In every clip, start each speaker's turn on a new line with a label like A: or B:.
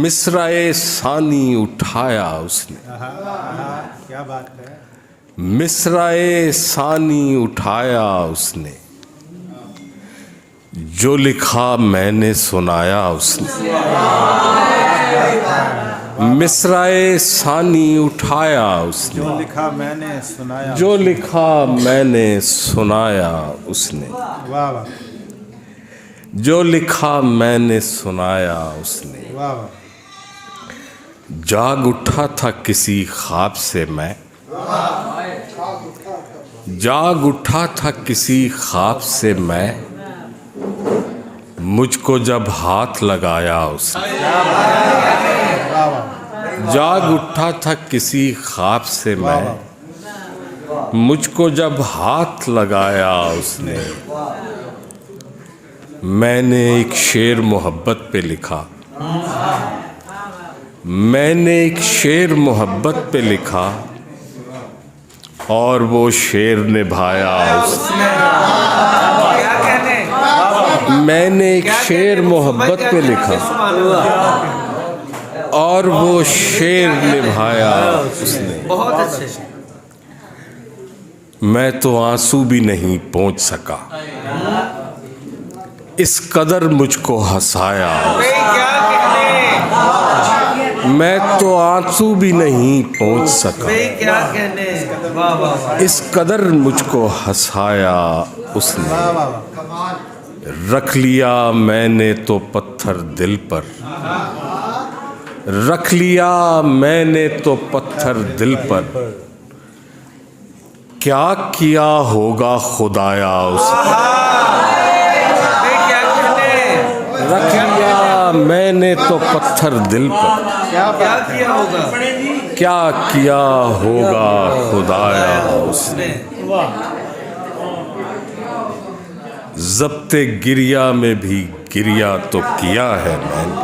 A: मिसराए सानी उठाया उसने।
B: क्या बात है।
A: मिसराए सानी उठाया उसने, जो लिखा मैंने सुनाया उसने। मिसराए सानी उठाया उसने,
B: जो लिखा मैंने सुनाया।
A: जो लिखा मैंने सुनाया उसने।
B: वाह वाह
A: जो लिखा मैंने सुनाया उसने।
B: वाह वाह।
A: जाग उठा था किसी ख्वाब से मैं, जाग उठा था किसी ख्वाब से मैं, मुझको जब हाथ लगाया उसने। जाग उठा था किसी ख्वाब से मैं, मुझको जब हाथ लगाया उसने। मैंने एक शेर मोहब्बत पे लिखा, मैंने एक शेर मोहब्बत पे लिखा, और वो शेर निभाया उसने। मैंने एक शेर मोहब्बत पे लिखा, और वो शेर निभाया उसने।
C: बहुत अच्छे।
A: मैं तो आंसू भी नहीं पहुंच सका, इस कदर मुझको हंसाया। मैं तो आंसू भी नहीं पहुंच सका,
C: क्या कहने। वाह वाह।
A: इस कदर मुझको हंसाया उसने। रख लिया मैंने तो पत्थर दिल पर, रख लिया मैंने तो पत्थर दिल पर, क्या किया होगा खुदाया उसने। रख लिया मैंने तो पत्थर दिल पर,
C: क्या किया होगा।
A: क्या किया होगा खुदाया उसने। ज़ब्ते गिरिया में भी गिरिया तो किया है मैंने,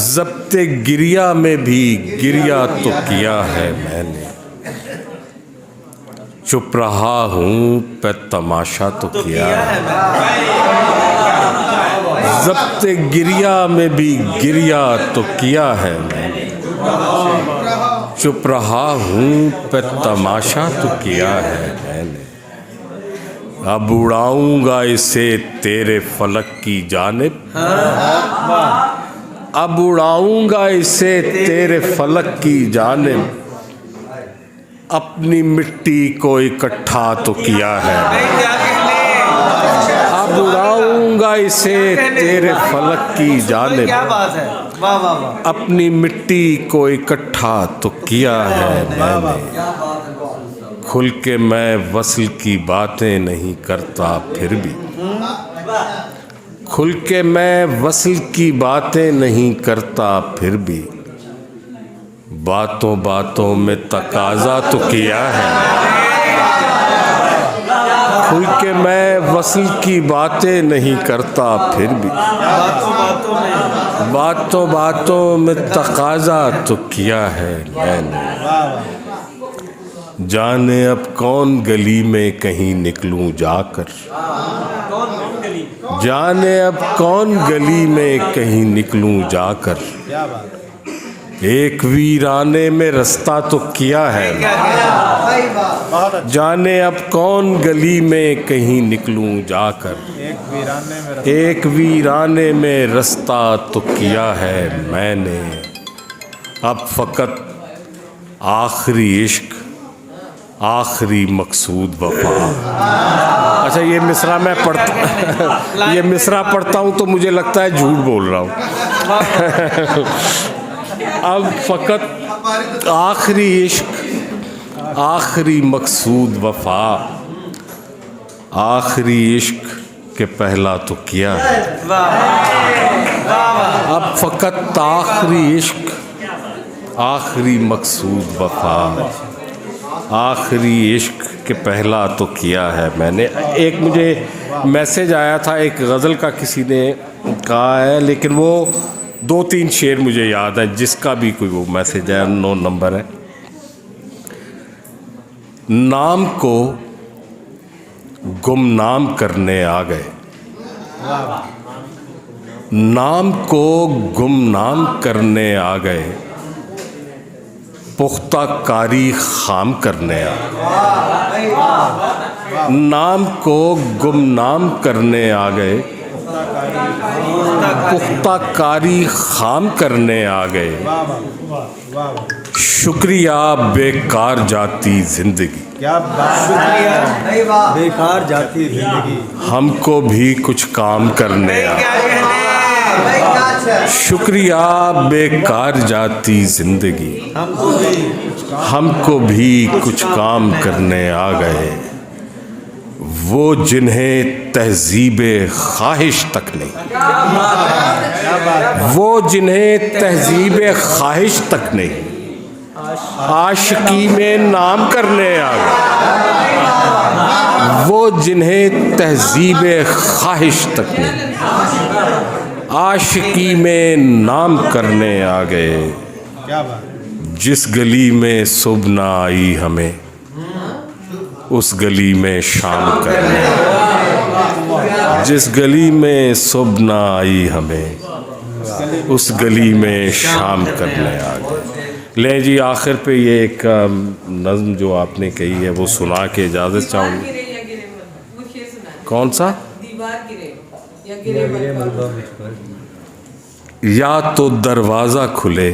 A: ज़ब्ते गिरिया में भी गिरिया तो किया है मैंने। चुप रहा हूँ पे तमाशा तो किया है। ज़ब्ते गिरिया में भी गिरिया तो किया है मैंने। चुप रहा हूँ पे तमाशा तो किया है मैंने। अब उड़ाऊंगा इसे तेरे फलक की जानिब, अब उड़ाऊंगा इसे तेरे फलक की जानिब, अपनी मिट्टी को इकट्ठा तो किया है। अब उड़ाऊंगा इसे तेरे फलक की जानिब,
C: क्या बात है। वाह वाह वाह।
A: अपनी मिट्टी को इकट्ठा तो किया है मैंने। खुल के मैं वस्ल की बातें नहीं करता फिर भी, खुल के मैं वस्ल की बातें नहीं करता फिर भी, बातों बातों में तकाजा तो किया है। खुल के मैं वस्ल की बातें नहीं करता फिर भी, बातों बातों में तकाजा तो किया है मैंने। जाने अब कौन गली में कहीं निकलूं जाकर, जाने अब कौन गली में कहीं निकलूं जाकर, एक वीराने में रास्ता तो किया है। जाने अब कौन गली में कहीं निकलूं जाकर, एक वीराने में रास्ता तो किया है मैंने। अब फ़कत आखिरी इश्क, आखिरी मकसूद वफा। अच्छा, ये मिसरा मैं पढ़ता ये मिसरा पढ़ता हूँ तो मुझे लगता है झूठ बोल रहा हूँ। अब फ़कत आखिरी इश्क, आखिरी मकसूद वफा, आखिरी इश्क के पहला तो किया है। अब फ़कत आखिरी इश्क, आखिरी मकसूद वफा, आखिरी इश्क के पहला तो किया है मैंने। एक मुझे मैसेज आया था, एक गज़ल का किसी ने कहा है, लेकिन वो 2-3 शेर मुझे याद है, जिसका भी कोई वो मैसेज है, अननोन नंबर है। नाम को गुमनाम करने आ गए, नाम को गुमनाम करने आ गए, पुख्ता कारी खाम करने आ गए। नाम को गुमनाम करने आ गए, पुख्ता कारी खाम करने आ गए।
B: वाह वाह वाह वाह,
A: शुक्रिया बेकार जाती जिंदगी,
B: क्या बात, शुक्रिया बेकार जाती जिंदगी।
A: हमको भी कुछ काम करने आ गए। शुक्रिया बेकार जाती जिंदगी, हमको भी कुछ काम करने आ गए। वो जिन्हें तहजीबे ख्वाहिश तक नहीं, वो जिन्हें तहजीबे ख्वाहिश तक नहीं, आशिकी में नाम करने आ गए। वो जिन्हें तहजीबे ख्वाहिश तक नहीं, आशिकी में नाम करने आ गए।
B: क्या बात,
A: जिस गली में सुबह ना आई हमें, उस गली में शाम करने, जिस गली में सुबह ना आई हमें, उस गली में शाम करने आ गए। ले जी, आखिर पे ये एक नज़्म जो आपने कही है वो सुना के इजाज़त चाहूँगी। कौन सा? या तो दरवाज़ा खुले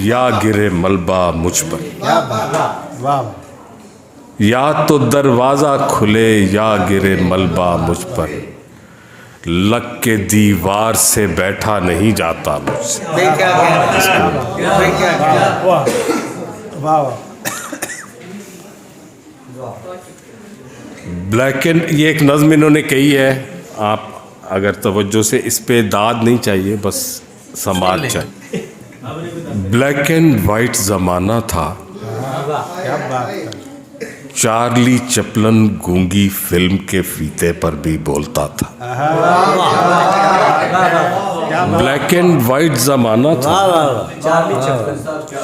A: या गिरे मलबा मुझ पर,
B: क्या बात, वाह वाह,
A: या तो दरवाज़ा खुले या गिरे मलबा मुझ पर, लग के दीवार से बैठा नहीं जाता मुझसे।
B: वाह वाह,
A: ब्लैक एंड, ये एक नज़्म इन्होंने कही है, आप अगर तवज्जो से, इस पे दाद नहीं चाहिए, बस समाज चाहिए। ब्लैक एंड वाइट ज़माना था,
B: क्या बात,
A: चार्ली चैपलिन गूंगी फिल्म के फीते पर भी बोलता था। ब्लैक एंड वाइट ज़माना था,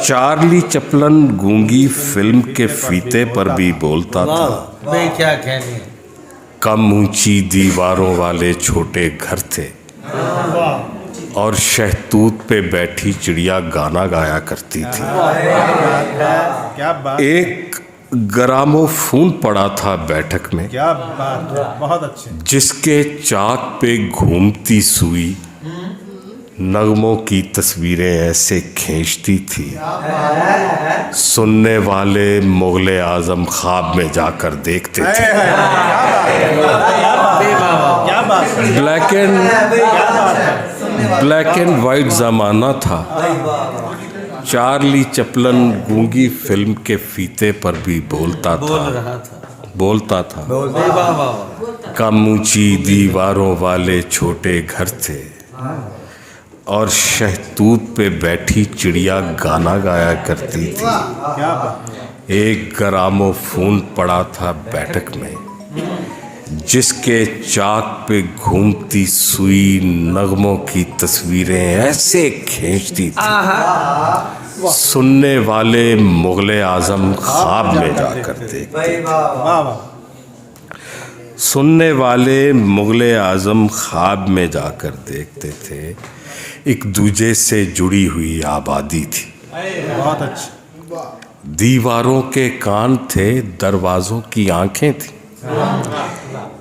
A: चार्ली चैपलिन गूंगी फिल्म के फीते पर भी बोलता था।
C: क्या कहने,
A: कम ऊंची दीवारों वाले छोटे घर थे, और शहतूत पे बैठी चिड़िया गाना गाया करती थी।
B: क्या बात,
A: एक ग्रामोफोन पड़ा था बैठक में,
B: क्या बात, बहुत अच्छे,
A: जिसके चाक पे घूमती सुई नगमों की तस्वीरें ऐसे खींचती थी, सुनने वाले मुगले आजम ख्वाब में जाकर देखते थे।
B: क्या बात,
A: ब्लैक एंड वाइट ज़माना था, चार्ली चैपलिन गूंगी फिल्म के फीते पर भी बोलता था। कम ऊंची दीवारों वाले छोटे घर थे, और शहतूत पे बैठी चिड़िया गाना गाया करती थी।
B: क्या बात,
A: एक ग्रामोफोन पड़ा था बैठक में, जिसके चाक पे घूमती सुई नगमों की तस्वीरें ऐसे खींचती थी, सुनने वाले मुगले आजम ख्वाब में जाकर देखते।
B: वाह वाह,
A: सुनने वाले मुगले आजम ख्वाब में जाकर देखते थे। एक दूजे से जुड़ी हुई आबादी थी,
B: बहुत अच्छे,
A: दीवारों के कान थे, दरवाज़ों की आंखें थी।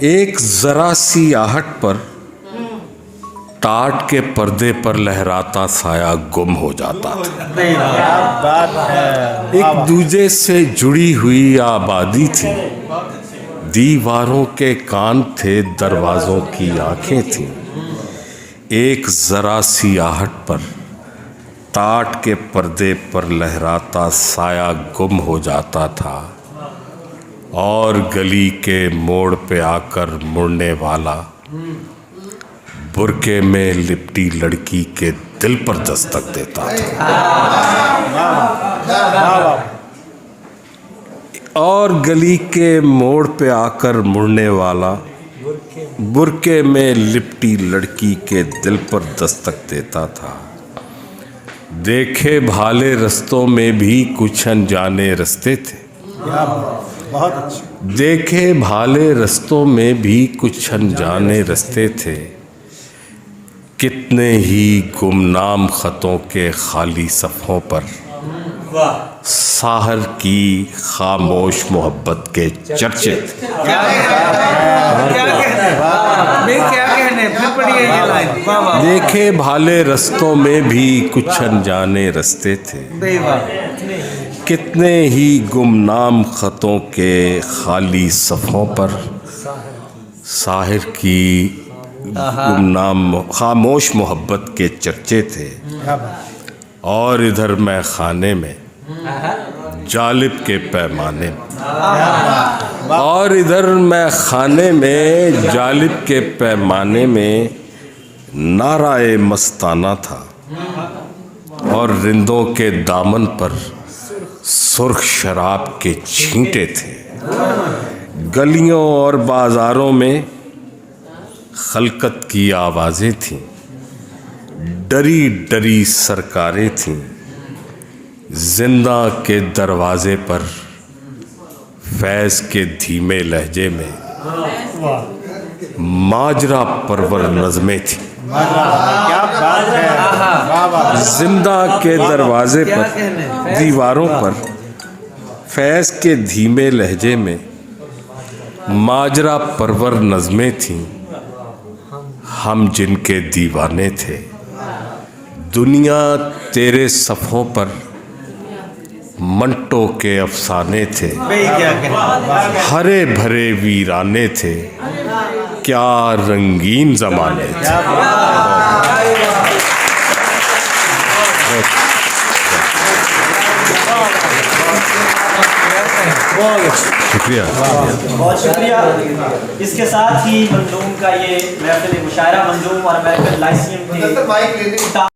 A: एक ज़रा सी आहट पर टाट के पर्दे पर लहराता साया गुम हो जाता था।
B: क्या बात है,
A: एक दूजे से जुड़ी हुई आबादी थी, दीवारों के कान थे, दरवाज़ों की आंखें थीं। एक ज़रा सी आहट पर टाट के पर्दे पर लहराता साया गुम हो जाता था, और गली के मोड़ पे आकर मुड़ने वाला बुरके में लिपटी लड़की के दिल पर दस्तक देता था। और गली के मोड़ पे आकर मुड़ने वाला बुरके में लिपटी लड़की के दिल पर दस्तक देता था। देखे भाले रस्तों में भी कुछ अनजाने रास्ते थे,
B: क्या बात, बहुत अच्छे,
A: देखे भाले रस्तों में भी कुछ अनजाने रास्ते थे। कितने ही गुमनाम ख़तों के खाली सफ़ों पर साहर की खामोश मोहब्बत के चर्चे थे।
C: क्या कहने नहीं, क्या कहने, फिर पढ़िए ये लाइन। वाह वाह
A: देखे भाले रस्तों में भी कुछ अनजाने रस्ते थे।
C: नहीं, वाह
A: कितने ही गुमनाम ख़तों के खाली सफ़ों पर साहिर की गुमनाम खामोश मोहब्बत के चर्चे थे। और इधर मैं खाने में जालिब के पैमाने में, और इधर मैं खाने में जालिब के पैमाने में नाराए मस्ताना था। और रिंदों के दामन पर सुर्ख शराब के छींटे थे। गलियों और बाजारों में खलकत की आवाज़ें थीं, डरी डरी सरकारें थीं। जिंदा के दरवाजे पर फैज़ के धीमे लहजे में माजरा परवर नज़में थी। जिंदा के दरवाजे पर दीवारों पर फैज़ के धीमे लहजे में माजरा परवर नज़में थीं। हम जिनके दीवाने थे, दुनिया तेरे सफ़ों पर मंटो के अफसाने थे।
C: क्या कहने,
A: हरे भरे वीराने थे, क्या रंगीन ज़माने थे। शुक्रिया।
D: बहुत शुक्रिया। इसके साथ ही मंजूम का ये महफिल मुशायरा मंजूम और महफिल लाइसियम के